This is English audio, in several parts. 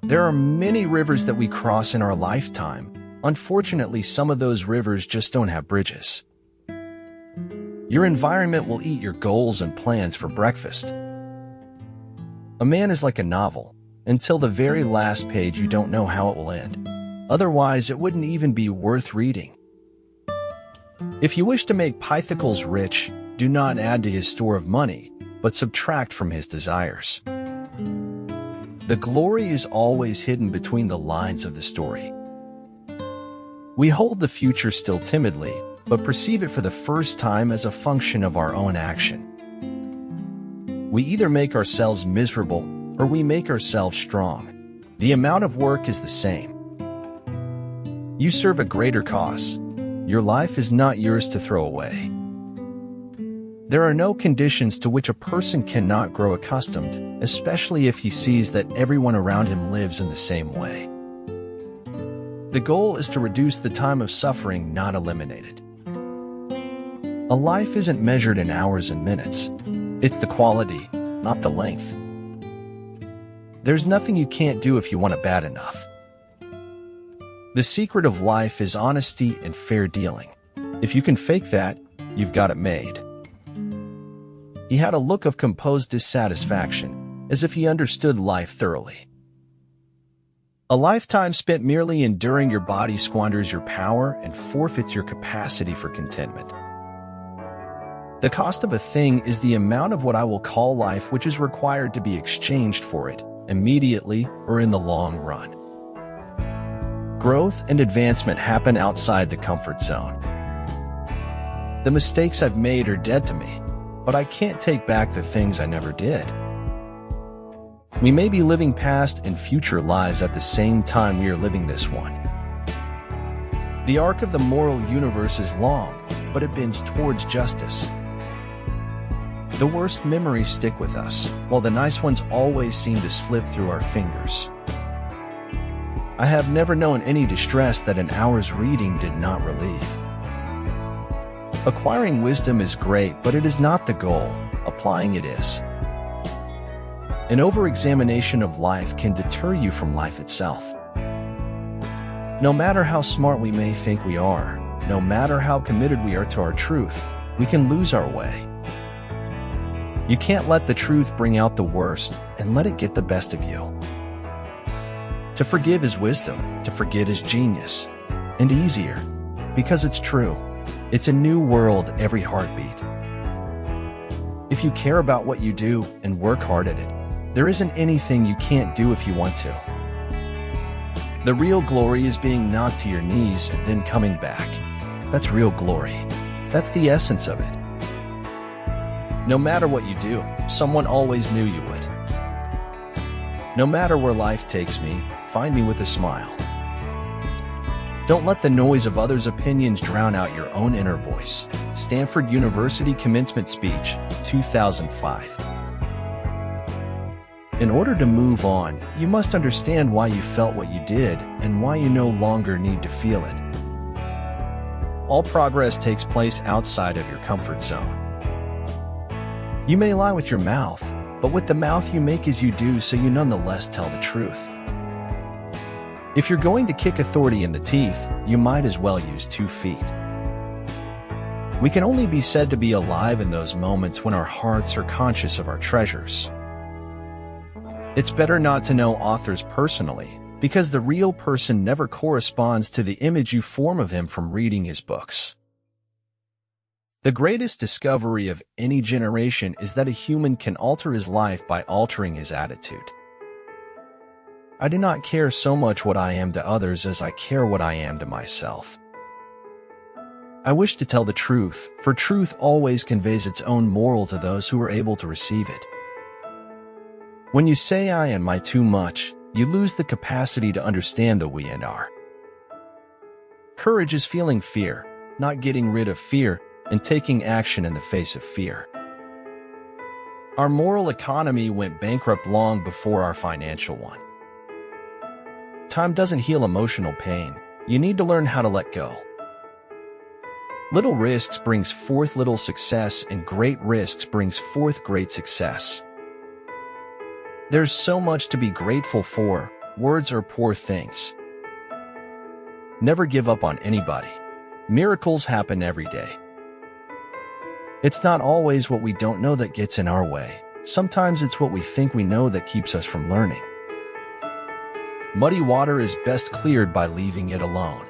There are many rivers that we cross in our lifetime. Unfortunately, some of those rivers just don't have bridges. Your environment will eat your goals and plans for breakfast. A man is like a novel. Until the very last page, you don't know how it will end. Otherwise, it wouldn't even be worth reading. If you wish to make Pythocles rich, do not add to his store of money, but subtract from his desires. The glory is always hidden between the lines of the story. We hold the future still timidly, but perceive it for the first time as a function of our own action. We either make ourselves miserable or we make ourselves strong. The amount of work is the same. You serve a greater cause. Your life is not yours to throw away. There are no conditions to which a person cannot grow accustomed, especially if he sees that everyone around him lives in the same way. The goal is to reduce the time of suffering, not eliminate it. A life isn't measured in hours and minutes. It's the quality, not the length. There's nothing you can't do if you want it bad enough. The secret of life is honesty and fair dealing. If you can fake that, you've got it made. He had a look of composed dissatisfaction, as if he understood life thoroughly. A lifetime spent merely enduring your body squanders your power and forfeits your capacity for contentment. The cost of a thing is the amount of what I will call life which is required to be exchanged for it, immediately or in the long run. Growth and advancement happen outside the comfort zone. The mistakes I've made are dead to me, but I can't take back the things I never did. We may be living past and future lives at the same time we are living this one. The arc of the moral universe is long, but it bends towards justice. The worst memories stick with us, while the nice ones always seem to slip through our fingers. I have never known any distress that an hour's reading did not relieve. Acquiring wisdom is great, but it is not the goal. Applying it is. An over-examination of life can deter you from life itself. No matter how smart we may think we are, no matter how committed we are to our truth, we can lose our way. You can't let the truth bring out the worst and let it get the best of you. To forgive is wisdom, to forget is genius, and easier, because it's true. It's a new world every heartbeat. If you care about what you do and work hard at it, there isn't anything you can't do if you want to. The real glory is being knocked to your knees and then coming back. That's real glory. That's the essence of it. No matter what you do, someone always knew you would. No matter where life takes me, find me with a smile. Don't let the noise of others' opinions drown out your own inner voice. Stanford University Commencement Speech, 2005. In order to move on, you must understand why you felt what you did and why you no longer need to feel it. All progress takes place outside of your comfort zone. You may lie with your mouth, but with the mouth you make as you do, so you nonetheless tell the truth. If you're going to kick authority in the teeth, you might as well use 2 feet. We can only be said to be alive in those moments when our hearts are conscious of our treasures. It's better not to know authors personally, because the real person never corresponds to the image you form of him from reading his books. The greatest discovery of any generation is that a human can alter his life by altering his attitude. I do not care so much what I am to others as I care what I am to myself. I wish to tell the truth, for truth always conveys its own moral to those who are able to receive it. When you say I and my too much, you lose the capacity to understand the we and our. Courage is feeling fear, not getting rid of fear, and taking action in the face of fear. Our moral economy went bankrupt long before our financial one. Time doesn't heal emotional pain. You need to learn how to let go. Little risks brings forth little success, and great risks brings forth great success. There's so much to be grateful for, Words are poor things. Never give up on anybody. Miracles happen every day. It's not always what we don't know that gets in our way. Sometimes it's what we think we know that keeps us from learning. Muddy water is best cleared by leaving it alone.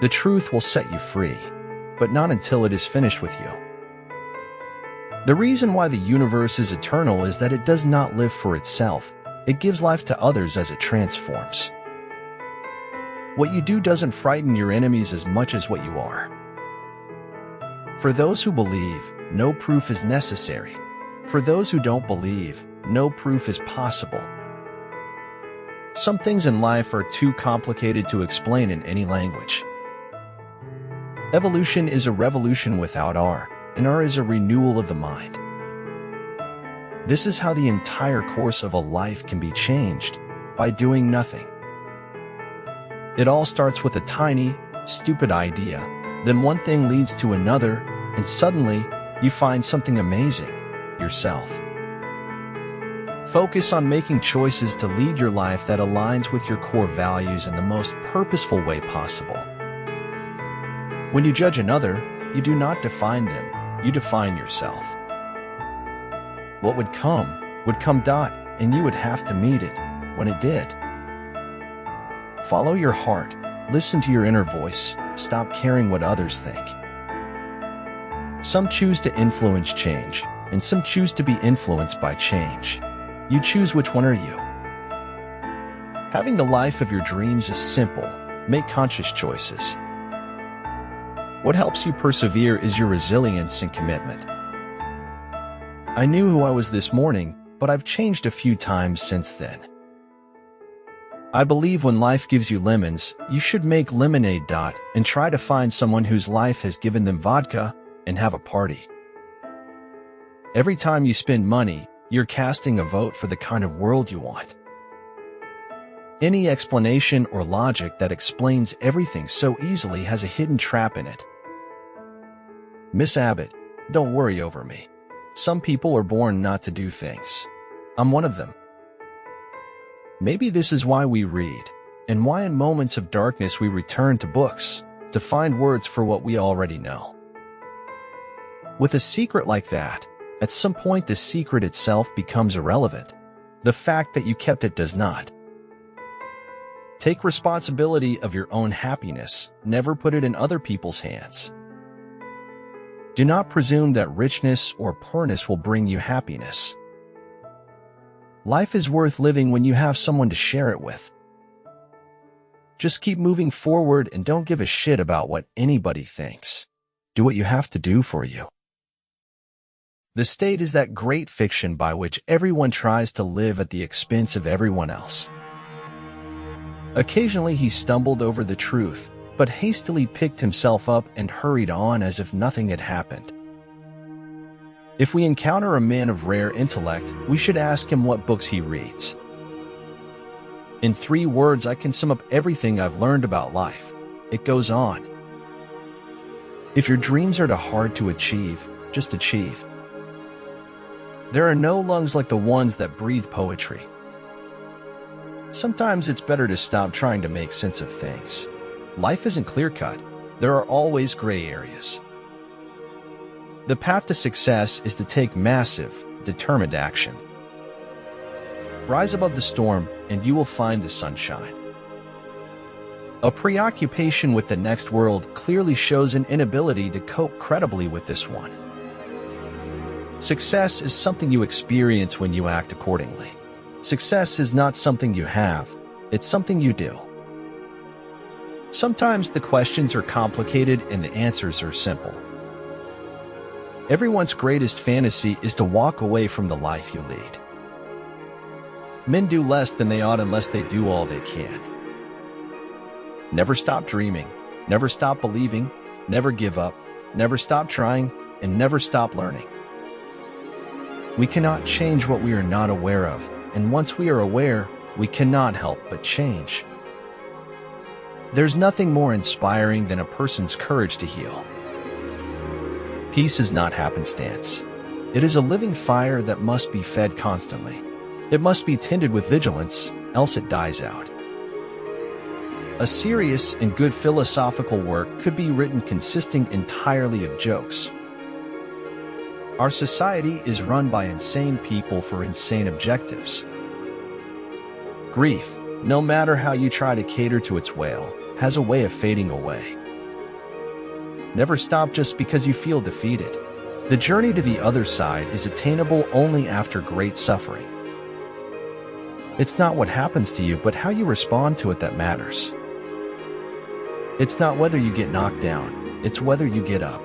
The truth will set you free, but not until it is finished with you. The reason why the universe is eternal is that it does not live for itself. It gives life to others as it transforms. What you do doesn't frighten your enemies as much as what you are. For those who believe, no proof is necessary. For those who don't believe, no proof is possible. Some things in life are too complicated to explain in any language. Evolution is a revolution without R, and R is a renewal of the mind. This is how the entire course of a life can be changed, by doing nothing. It all starts with a tiny, stupid idea, then one thing leads to another, and suddenly, you find something amazing, yourself. Focus on making choices to lead your life that aligns with your core values in the most purposeful way possible. When you judge another, you do not define them, you define yourself. What would come, and you would have to meet it when it did. Follow your heart, listen to your inner voice, stop caring what others think. Some choose to influence change, and some choose to be influenced by change. You choose which one are you. Having the life of your dreams is simple. Make conscious choices. What helps you persevere is your resilience and commitment. I knew who I was this morning, but I've changed a few times since then. I believe when life gives you lemons, you should make lemonade. And try to find someone whose life has given them vodka and have a party. Every time you spend money, you're casting a vote for the kind of world you want. Any explanation or logic that explains everything so easily has a hidden trap in it. Miss Abbott, don't worry over me. Some people are born not to do things. I'm one of them. Maybe this is why we read, and why in moments of darkness we return to books, to find words for what we already know. With a secret like that, at some point the secret itself becomes irrelevant. The fact that you kept it does not. Take responsibility of your own happiness, never put it in other people's hands. Do not presume that richness or poorness will bring you happiness. Life is worth living when you have someone to share it with. Just keep moving forward and don't give a shit about what anybody thinks. Do what you have to do for you. The state is that great fiction by which everyone tries to live at the expense of everyone else. Occasionally he stumbled over the truth, but hastily picked himself up and hurried on as if nothing had happened. If we encounter a man of rare intellect, we should ask him what books he reads. In 3 words, I can sum up everything I've learned about life. It goes on. If your dreams are too hard to achieve, just achieve. There are no lungs like the ones that breathe poetry. Sometimes it's better to stop trying to make sense of things. Life isn't clear-cut. There are always gray areas. The path to success is to take massive, determined action. Rise above the storm, and you will find the sunshine. A preoccupation with the next world clearly shows an inability to cope credibly with this one. Success is something you experience when you act accordingly. Success is not something you have, it's something you do. Sometimes the questions are complicated and the answers are simple. Everyone's greatest fantasy is to walk away from the life you lead. Men do less than they ought unless they do all they can. Never stop dreaming, never stop believing, never give up, never stop trying, and never stop learning. We cannot change what we are not aware of, and once we are aware, we cannot help but change. There's nothing more inspiring than a person's courage to heal. Peace is not happenstance. It is a living fire that must be fed constantly. It must be tended with vigilance, else it dies out. A serious and good philosophical work could be written consisting entirely of jokes. Our society is run by insane people for insane objectives. Grief, no matter how you try to cater to its wail, has a way of fading away. Never stop just because you feel defeated. The journey to the other side is attainable only after great suffering. It's not what happens to you, but how you respond to it that matters. It's not whether you get knocked down, it's whether you get up.